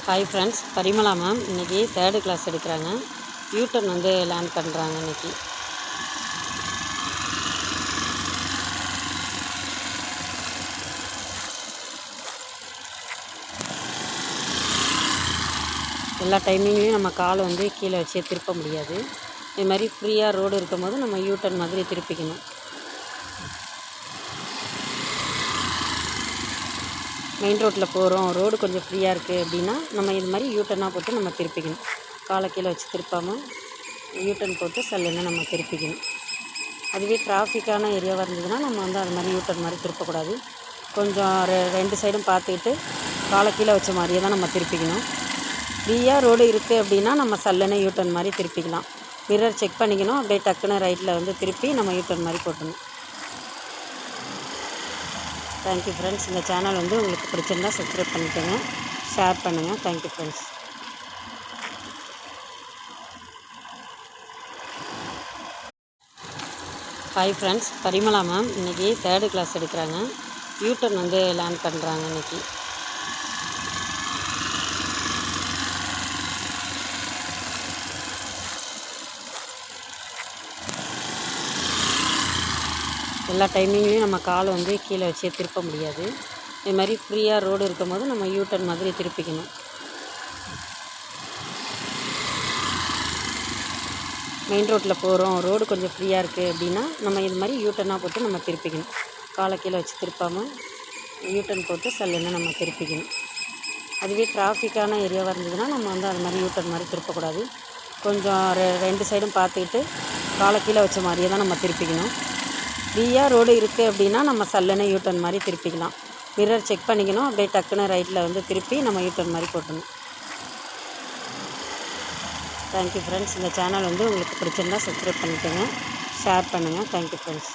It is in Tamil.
ஹாய் ஃப்ரெண்ட்ஸ், பரிமளா மேம் இன்றைக்கி 3rd கிளாஸ் எடுக்கிறாங்க. யூட்டன் வந்து லேர்ன் பண்ணுறாங்க இன்றைக்கி. எல்லா டைமிங்லேயும் நம்ம காலை வந்து கீழே வச்சே திருப்ப முடியாது. இது மாதிரி ஃப்ரீயாக ரோடு இருக்கும் போது நம்ம யூட்டன் மாதிரி திருப்பிக்கணும். மெயின் ரோட்டில் போகிறோம், ரோடு கொஞ்சம் ஃப்ரீயாக இருக்குது அப்படின்னா நம்ம இது மாதிரி யூட்டனாக போட்டு நம்ம திருப்பிக்கணும். காலை கீழே வச்சு திருப்பாமல் யூட்டன் போட்டு சல்லுன்னு நம்ம திருப்பிக்கணும். அதுவே டிராஃபிக்கான ஏரியாவாக இருந்ததுன்னா நம்ம வந்து அது மாதிரி யூட்டன் மாதிரி திருப்பக்கூடாது. கொஞ்சம் ரெண்டு சைடும் பார்த்துக்கிட்டு காலை கீழே வச்ச மாதிரியே தான் நம்ம திருப்பிக்கணும். ஃப்ரீயாக ரோடு இருக்குது அப்படின்னா நம்ம சல்லுன்னு யூட்டன் மாதிரி திருப்பிக்கலாம். மிரர் செக் பண்ணிக்கணும். அப்படியே டக்குன்னு ரைட்டில் வந்து திருப்பி நம்ம யூட்டன் மாதிரி போட்டணும். Thank you friends. இந்த சேனல் வந்து உங்களுக்கு பிடிச்சிருந்தா சப்ஸ்கிரைப் பண்ணிக்கோங்க, ஷேர் பண்ணுங்கள். Thank you friends. Hi friends, Parimala ma'am இன்றைக்கி 3rd கிளாஸ் எடுக்கிறாங்க. யூட்டன் வந்து லேர்ன் பண்ணுறாங்க இன்றைக்கி. எல்லா டைமிங்லேயும் நம்ம காலை வந்து கீழே வச்சே திருப்ப முடியாது. இது மாதிரி ஃப்ரீயாக ரோடு இருக்கும் போது நம்ம யூட்டன் மாதிரி திருப்பிக்கணும். மெயின் ரோட்டில் போகிறோம், ரோடு கொஞ்சம் ஃப்ரீயாக இருக்குது அப்படின்னா நம்ம இது மாதிரி யூட்டனாக போட்டு நம்ம திருப்பிக்கணும். காலை கீழே வச்சு திருப்பாமல் யூட்டன் போட்டு சல்லுன்னு நம்ம திருப்பிக்கணும். அதுவே டிராஃபிக்கான ஏரியாவாக இருந்ததுன்னா நம்ம வந்து அது மாதிரி யூட்டன் மாதிரி திருப்பக்கூடாது. கொஞ்சம் ரெண்டு சைடும் பார்த்துக்கிட்டு காலை கீழே வச்ச மாதிரியே தான் நம்ம திருப்பிக்கணும். ஃப்ரீயாக ரோடு இருக்குது அப்படின்னா நம்ம சல்லுன்னு யூட்டன் மாதிரி திருப்பிக்கலாம். மிரர் செக் பண்ணிக்கணும். அப்படியே டக்குன்னு ரைட்டில் வந்து திருப்பி நம்ம யூட்டன் மாதிரி போட்டணும். Thank you friends. இந்த சேனல் வந்து உங்களுக்கு பிடிச்சிருந்தா சப்ஸ்கிரைப் பண்ணிக்கோங்க, ஷேர் பண்ணுங்கள். Thank you friends.